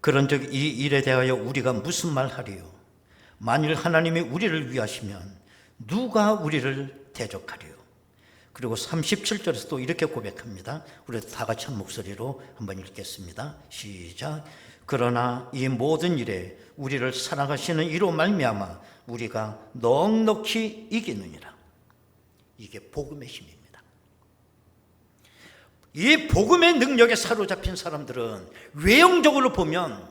Speaker 1: 그런즉 이 일에 대하여 우리가 무슨 말하리요? 만일 하나님이 우리를 위하시면 누가 우리를 대적하리요? 그리고 37절에서 또 이렇게 고백합니다. 우리 다 같이 한 목소리로 한번 읽겠습니다. 시작. 그러나 이 모든 일에 우리를 사랑하시는 이로 말미암아 우리가 넉넉히 이기느니라. 이게 복음의 힘입니다. 이 복음의 능력에 사로잡힌 사람들은 외형적으로 보면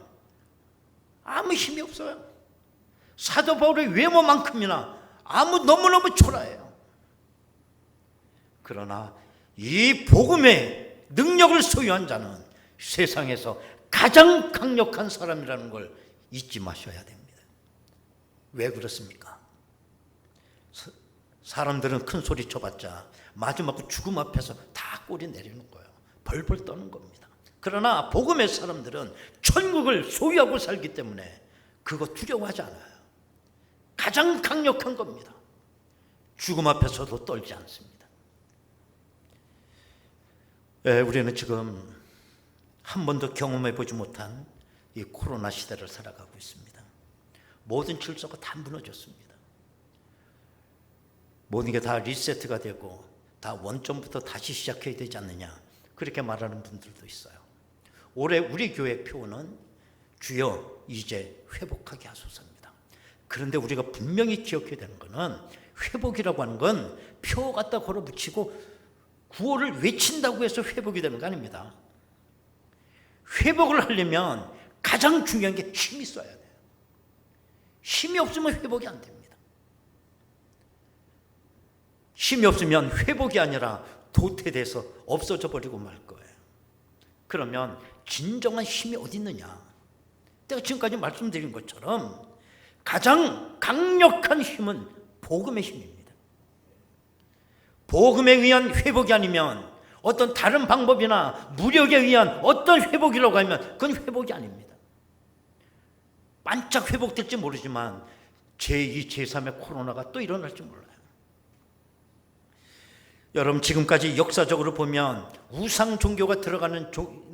Speaker 1: 아무 힘이 없어요. 사도 바울의 외모만큼이나 너무너무 초라해요. 그러나 이 복음의 능력을 소유한 자는 세상에서 가장 강력한 사람이라는 걸 잊지 마셔야 됩니다. 왜 그렇습니까? 사람들은 큰 소리 쳐봤자 마지막 죽음 앞에서 다 꼬리 내리는 거예요. 벌벌 떠는 겁니다. 그러나 복음의 사람들은 천국을 소유하고 살기 때문에 그거 두려워하지 않아요. 가장 강력한 겁니다. 죽음 앞에서도 떨지 않습니다. 우리는 지금 한 번도 경험해 보지 못한 이 코로나 시대를 살아가고 있습니다. 모든 질서가 다 무너졌습니다. 모든 게 다 리세트가 되고 다 원점부터 다시 시작해야 되지 않느냐, 그렇게 말하는 분들도 있어요. 올해 우리 교회 표어는 주여 이제 회복하게 하소서입니다. 그런데 우리가 분명히 기억해야 되는 것은 회복이라고 하는 건 표 갖다 걸어붙이고 구호를 외친다고 해서 회복이 되는 거 아닙니다. 회복을 하려면 가장 중요한 게 힘이 있어야 돼요. 힘이 없으면 회복이 안 됩니다. 힘이 없으면 회복이 아니라 도태돼서 없어져 버리고 말 거예요. 그러면 진정한 힘이 어디 있느냐? 내가 지금까지 말씀드린 것처럼 가장 강력한 힘은 복음의 힘입니다. 복음에 의한 회복이 아니면 어떤 다른 방법이나 무력에 의한 어떤 회복이라고 하면 그건 회복이 아닙니다. 반짝 회복될지 모르지만 제2, 제3의 코로나가 또 일어날지 몰라요. 여러분, 지금까지 역사적으로 보면 우상 종교가 들어가는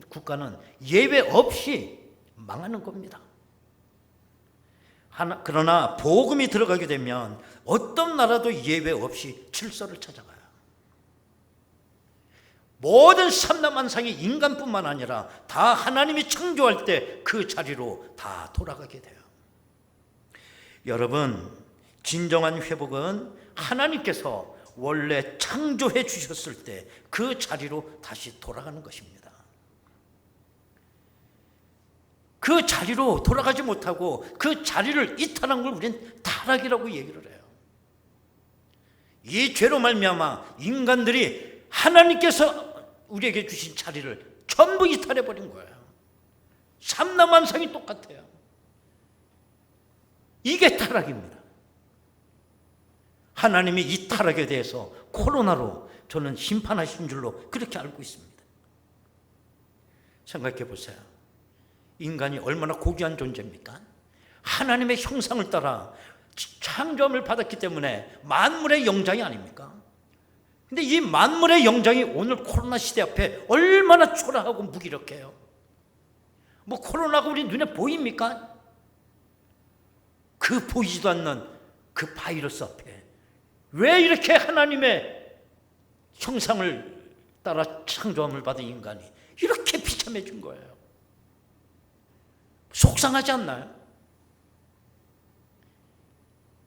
Speaker 1: 국가는 예외 없이 망하는 겁니다. 그러나 복음이 들어가게 되면 어떤 나라도 예외 없이 질서를 찾아가요. 모든 삼라만상이 인간뿐만 아니라 다 하나님이 창조할 때 그 자리로 다 돌아가게 돼요. 여러분, 진정한 회복은 하나님께서 원래 창조해 주셨을 때 그 자리로 다시 돌아가는 것입니다. 그 자리로 돌아가지 못하고 그 자리를 이탈한 걸 우리는 타락이라고 얘기를 해요. 이 죄로 말미암아 인간들이 하나님께서 우리에게 주신 자리를 전부 이탈해 버린 거예요. 삼라만상이 똑같아요. 이게 타락입니다. 하나님이 이 타락에 대해서 코로나로 저는 심판하신 줄로 그렇게 알고 있습니다. 생각해 보세요. 인간이 얼마나 고귀한 존재입니까? 하나님의 형상을 따라 창조함을 받았기 때문에 만물의 영장이 아닙니까? 근데 이 만물의 영장이 오늘 코로나 시대 앞에 얼마나 초라하고 무기력해요. 뭐 코로나가 우리 눈에 보입니까? 그 보이지도 않는 그 바이러스 앞에 왜 이렇게 하나님의 형상을 따라 창조함을 받은 인간이 이렇게 비참해진 거예요? 속상하지 않나요?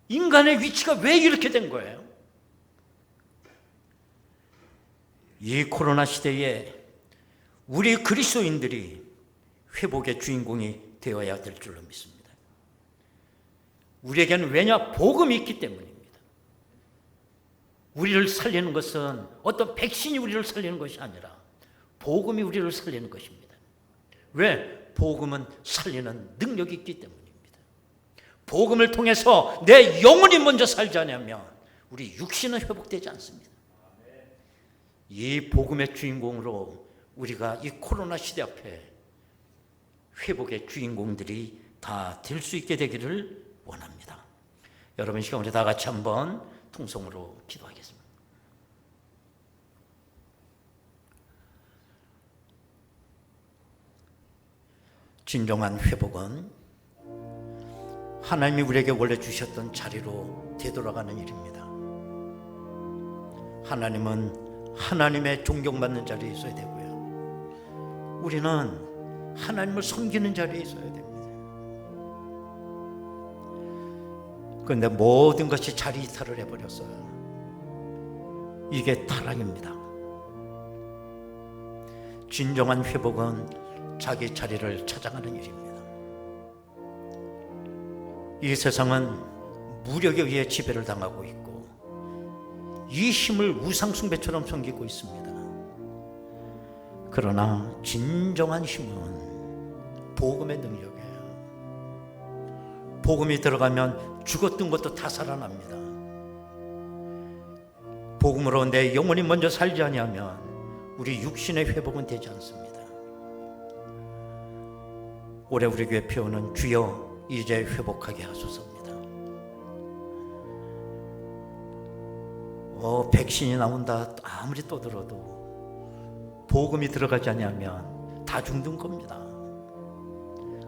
Speaker 1: 인간의 위치가 왜 이렇게 된 거예요? 이 코로나 시대에 우리 그리스도인들이 회복의 주인공이 되어야 될 줄로 믿습니다. 우리에게는 왜냐? 복음이 있기 때문입니다. 우리를 살리는 것은 어떤 백신이 우리를 살리는 것이 아니라 복음이 우리를 살리는 것입니다. 왜? 복음은 살리는 능력이 있기 때문입니다. 복음을 통해서 내 영혼이 먼저 살지 않으면 우리 육신은 회복되지 않습니다. 이 복음의 주인공으로 우리가 이 코로나 시대 앞에 회복의 주인공들이 다 될 수 있게 되기를 원합니다. 여러분, 시간 우리 다 같이 한번 통성으로 기도하겠습니다. 진정한 회복은 하나님이 우리에게 원래 주셨던 자리로 되돌아가는 일입니다. 하나님은 하나님의 존경받는 자리에 있어야 되고요, 우리는 하나님을 섬기는 자리에 있어야 됩니다. 그런데 모든 것이 자리 이탈을 해버렸어요. 이게 타락입니다. 진정한 회복은 자기 자리를 찾아가는 일입니다. 이 세상은 무력에 의해 지배를 당하고 있고 이 힘을 우상숭배처럼 섬기고 있습니다. 그러나 진정한 힘은 복음의 능력이에요. 복음이 들어가면 죽었던 것도 다 살아납니다. 복음으로 내 영혼이 먼저 살지 아니하면 우리 육신의 회복은 되지 않습니다. 올해 우리 교회 표어는 주여 이제 회복하게 하소서입니다. 백신이 나온다 아무리 떠들어도 복음이 들어가지 않으면 다 죽는 겁니다.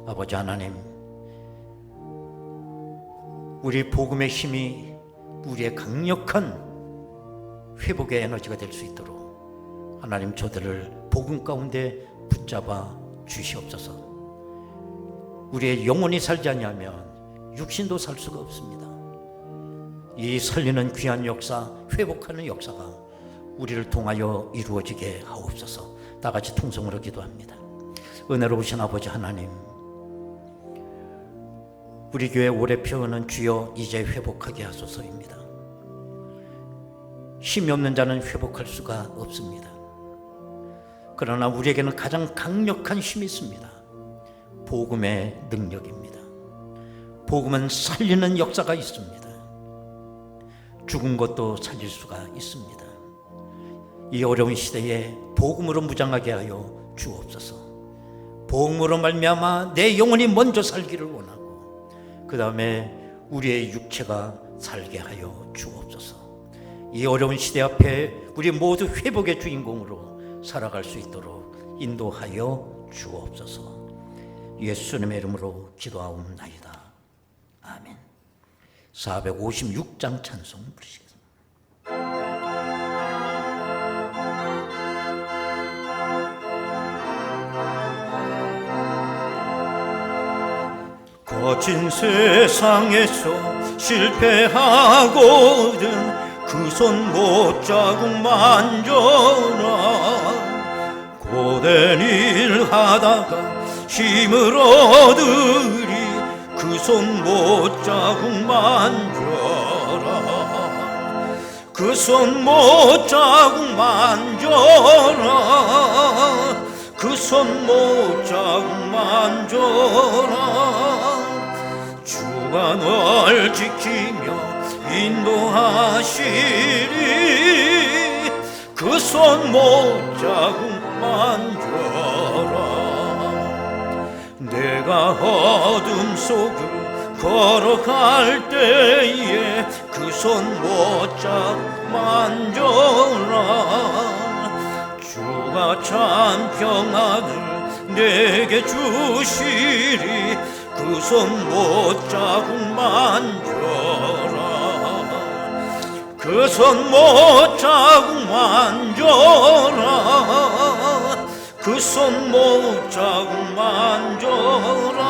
Speaker 1: 아버지 하나님, 우리 복음의 힘이 우리의 강력한 회복의 에너지가 될 수 있도록 하나님 저들을 복음 가운데 붙잡아 주시옵소서. 우리의 영혼이 살지 아니하면 육신도 살 수가 없습니다. 이 살리는 귀한 역사, 회복하는 역사가 우리를 통하여 이루어지게 하옵소서. 다 같이 통성으로 기도합니다. 은혜로우신 아버지 하나님, 우리 교회 올해 표어는 주여 이제 회복하게 하소서입니다. 힘이 없는 자는 회복할 수가 없습니다. 그러나 우리에게는 가장 강력한 힘이 있습니다. 복음의 능력입니다. 복음은 살리는 역사가 있습니다. 죽은 것도 살릴 수가 있습니다. 이 어려운 시대에 복음으로 무장하게 하여 주옵소서. 복음으로 말미암아 내 영혼이 먼저 살기를 원하고 그 다음에 우리의 육체가 살게 하여 주옵소서. 이 어려운 시대 앞에 우리 모두 회복의 주인공으로 살아갈 수 있도록 인도하여 주옵소서. 예수님의 이름으로 기도하옵나이다. 아멘. 456장 찬송 부르시겠습니다. 거친 세상에서 실패하거든 그 손 못 자국 만져라. 고된 일 하다가 힘을 얻으리 그 손 못 자국 만져라. 그 손 못 자국 만져라. 그 손 못 자국 만져라. 주가 널 지키며 인도하시리 그 손 못 자국 만져라. 내가 어둠 속을 걸어갈 때에 그 손 못 자국 만져라. 주가 참 평안을 내게 주시리 그 손 못 자국 만져라. 그 손 못 자국 만져라. 그 손 못 자국 만져라.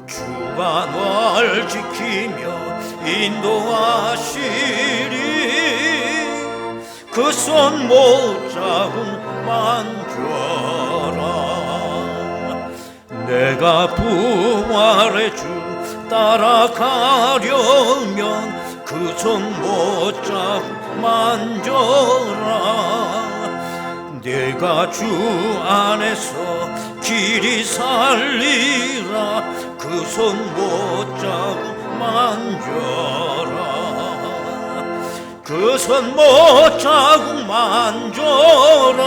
Speaker 1: 주가 널 지키며 인도하시리 그 손 못 자국 만져라. 내가 부활의 주 따라가려면 그 손 못 자국 만져라. 내가 주 안에서 길이 살리라 그 손 못 자국 만져라. 그 손 못 자국 만져라.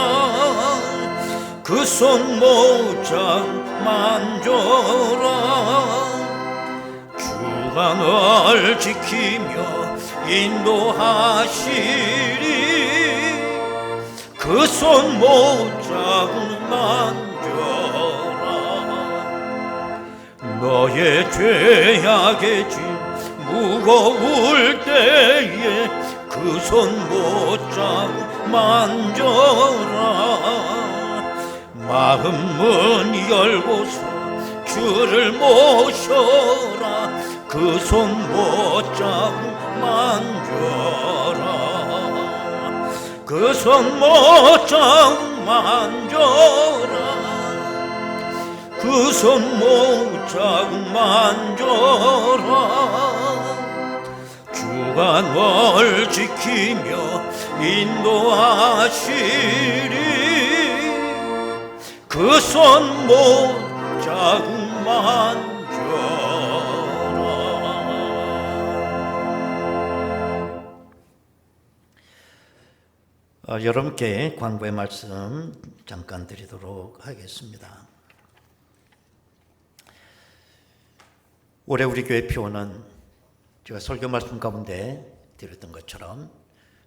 Speaker 1: 그 손 못 자국 만져라. 주가 널 지키며 인도하시리 그 손 못 자국 만져라. 너의 죄악의 짐 무거울 때에 그 손 못 자국 만져라. 마음문 열고서 주를 모셔라. 그 손 못 자국 만져라. 그 손 못 자국 만져라. 그 손 못 자국 만져라. 주가 널 지키며 인도하시리 그 손 못 자국 만져라. 여러분께 광고의 말씀 잠깐 드리도록 하겠습니다. 올해 우리 교회 표어는 제가 설교 말씀 가운데 드렸던 것처럼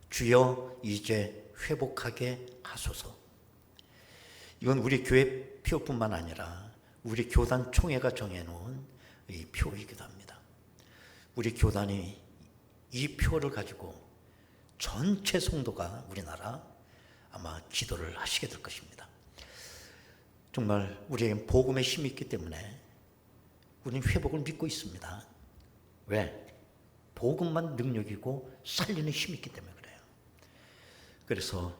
Speaker 1: 주여 이제 회복하게 하소서. 이건 우리 교회 표뿐만 아니라 우리 교단 총회가 정해놓은 이 표이기도 합니다. 우리 교단이 이 표를 가지고 전체 성도가 우리나라 아마 기도를 하시게 될 것입니다. 정말 우리에겐 복음의 힘이 있기 때문에 우리는 회복을 믿고 있습니다. 왜? 복음만 능력이고 살리는 힘이 있기 때문에 그래요. 그래서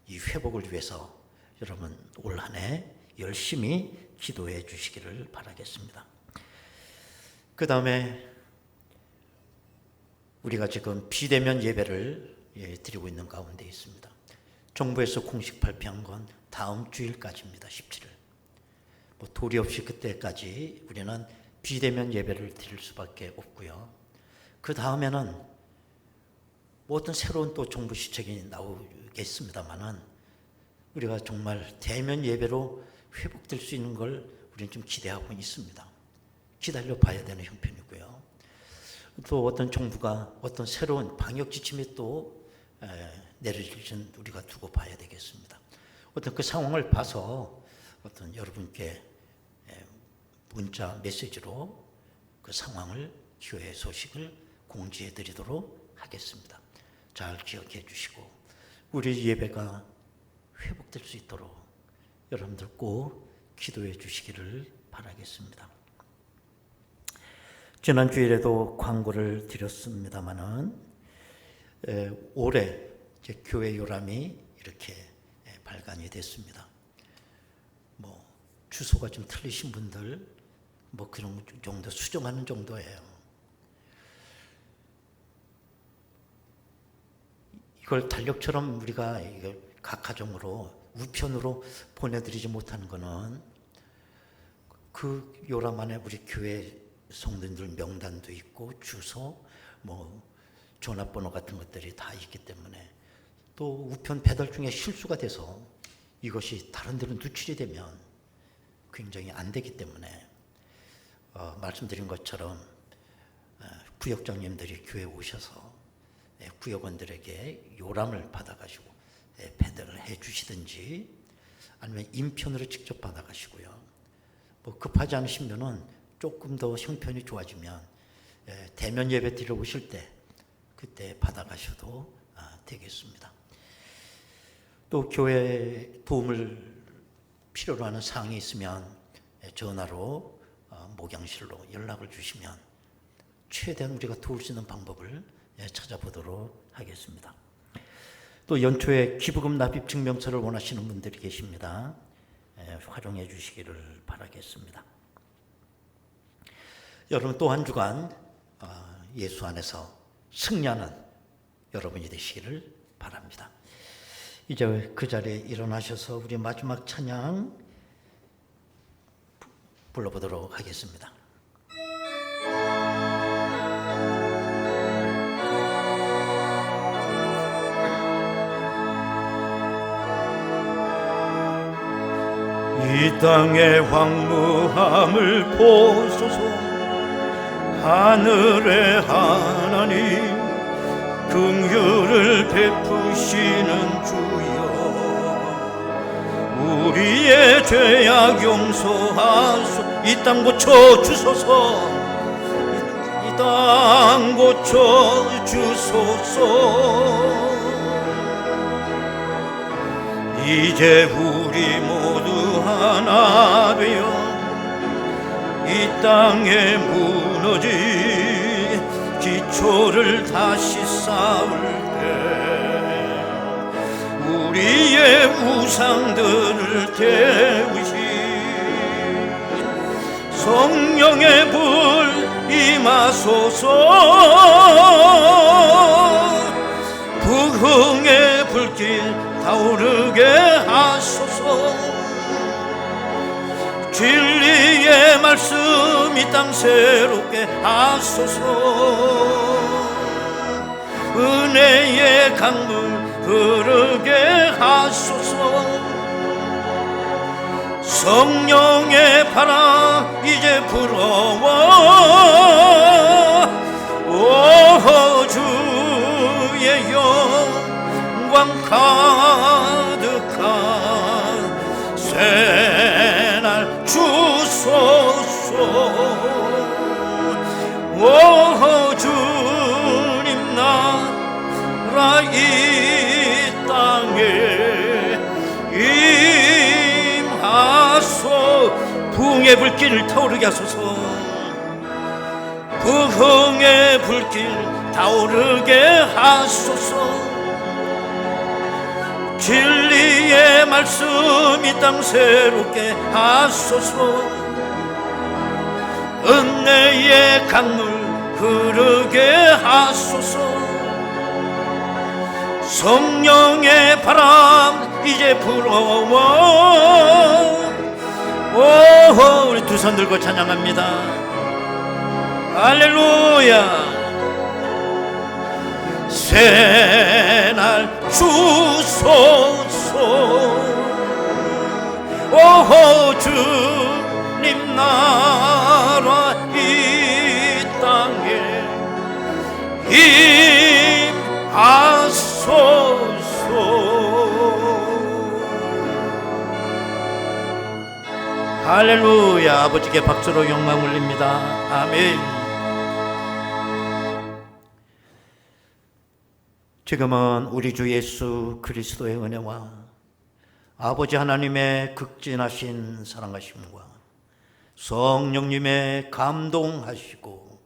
Speaker 1: 이 회복을 위해서 여러분 올 한 해 열심히 기도해 주시기를 바라겠습니다. 그 다음에 우리가 지금 비대면 예배를 드리고 있는 가운데 있습니다. 정부에서 공식 발표한 건 다음 주일까지입니다. 17일. 도리 없이 그때까지 우리는 비대면 예배를 드릴 수밖에 없고요. 그 다음에는 어떤 새로운 또 정부 시책이 나오겠습니다만은 우리가 정말 대면 예배로 회복될 수 있는 걸 우리는 좀 기대하고 있습니다. 기다려 봐야 되는 형편이고요. 또 어떤 정부가 어떤 새로운 방역 지침이 또 내려질지는 우리가 두고 봐야 되겠습니다. 어떤 그 상황을 봐서 어떤 여러분께 문자 메시지로 그 상황을 교회 소식을 공지해 드리도록 하겠습니다. 잘 기억해 주시고 우리 예배가 회복될 수 있도록 여러분들 꼭 기도해 주시기를 바라겠습니다. 지난 주일에도 광고를 드렸습니다마는 올해 이제 교회 요람이 이렇게 발간이 됐습니다. 주소가 좀 틀리신 분들 그런 정도 수정하는 정도예요. 이걸 달력처럼 우리가 이걸 각 가정으로 우편으로 보내드리지 못하는 것은 그 요람 안에 우리 교회 성도님들 명단도 있고 주소, 전화번호 같은 것들이 다 있기 때문에 또 우편 배달 중에 실수가 돼서 이것이 다른 데로 누출이 되면 굉장히 안 되기 때문에 말씀드린 것처럼 구역장님들이 교회에 오셔서 구역원들에게 요람을 받아가지고 배달을 해 주시든지 아니면 인편으로 직접 받아가시고요. 급하지 않으시면은 조금 더 형편이 좋아지면 대면 예배 드리러 오실 때 그때 받아가셔도 되겠습니다. 또 교회 도움을 필요로 하는 사항이 있으면 전화로 목양실로 연락을 주시면 최대한 우리가 도울 수 있는 방법을 찾아보도록 하겠습니다. 또 연초에 기부금 납입 증명서를 원하시는 분들이 계십니다. 활용해 주시기를 바라겠습니다. 여러분 또 한 주간 예수 안에서 승리하는 여러분이 되시기를 바랍니다. 이제 그 자리에 일어나셔서 우리 마지막 찬양 불러보도록 하겠습니다. 이 땅의 황무함을 보소서. 하늘의 하나님 긍휼을 베푸시는 주여 우리의 죄악 용서하소. 이 땅 고쳐 주소서. 이 땅 고쳐 주소서. 이제 우리 모두 하나 되어 이 땅에 무너진 기초를 다시 쌓을 때 우리의 우상들을 태우신 성령의 불 임하소서. 부흥의 불길 타오르게 하소서. 진리의 말씀 이 땅 새롭게 하소서. 은혜의 강물 흐르게 하소서. 성령의 바람 이제 불어와 오 주의 영광 가득한 새날 주소서. 오 주님 나라 이 땅에 임하소. 부흥의 불길 타오르게 하소서. 부흥의 불길 타오르게 하소서. 진리의 말씀 이 땅 새롭게 하소서. 은혜의 강물 흐르게 하소서. 성령의 바람 이제 불어와 오 우리 두 손 들고 찬양합니다. 할렐루야. 새날 주소서. 오 주님 나라 이 땅에 임하소서. 할렐루야. 아버지께 박수로 영광 올립니다. 아멘. 지금은 우리 주 예수 그리스도의 은혜와 아버지 하나님의 극진하신 사랑하심과 성령님의 감동하시고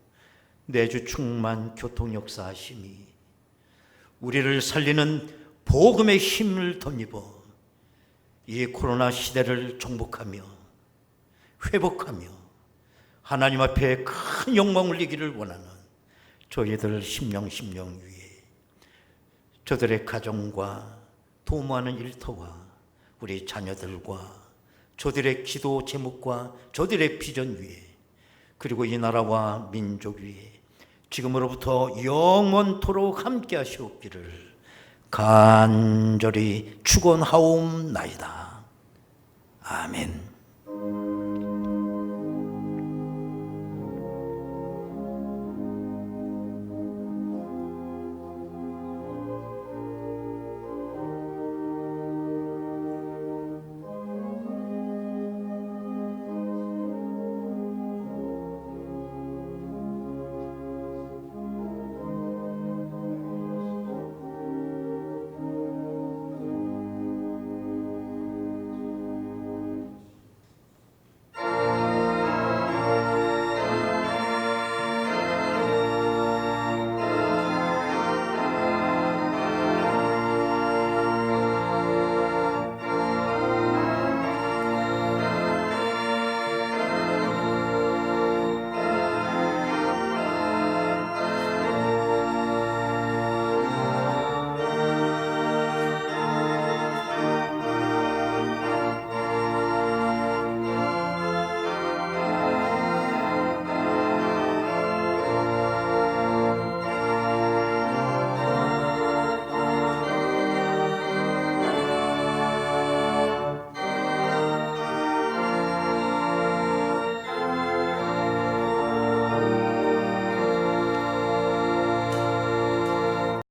Speaker 1: 내주 충만 교통 역사하심이 우리를 살리는 복음의 힘을 덧입어 이 코로나 시대를 정복하며 회복하며 하나님 앞에 큰 영광을 이기를 원하는 저희들 심령 위에 저들의 가정과 도모하는 일터와 우리 자녀들과 저들의 기도 제목과 저들의 비전 위에 그리고 이 나라와 민족 위에 지금으로부터 영원토록 함께 하시옵기를 간절히 축원하옵나이다. 아멘.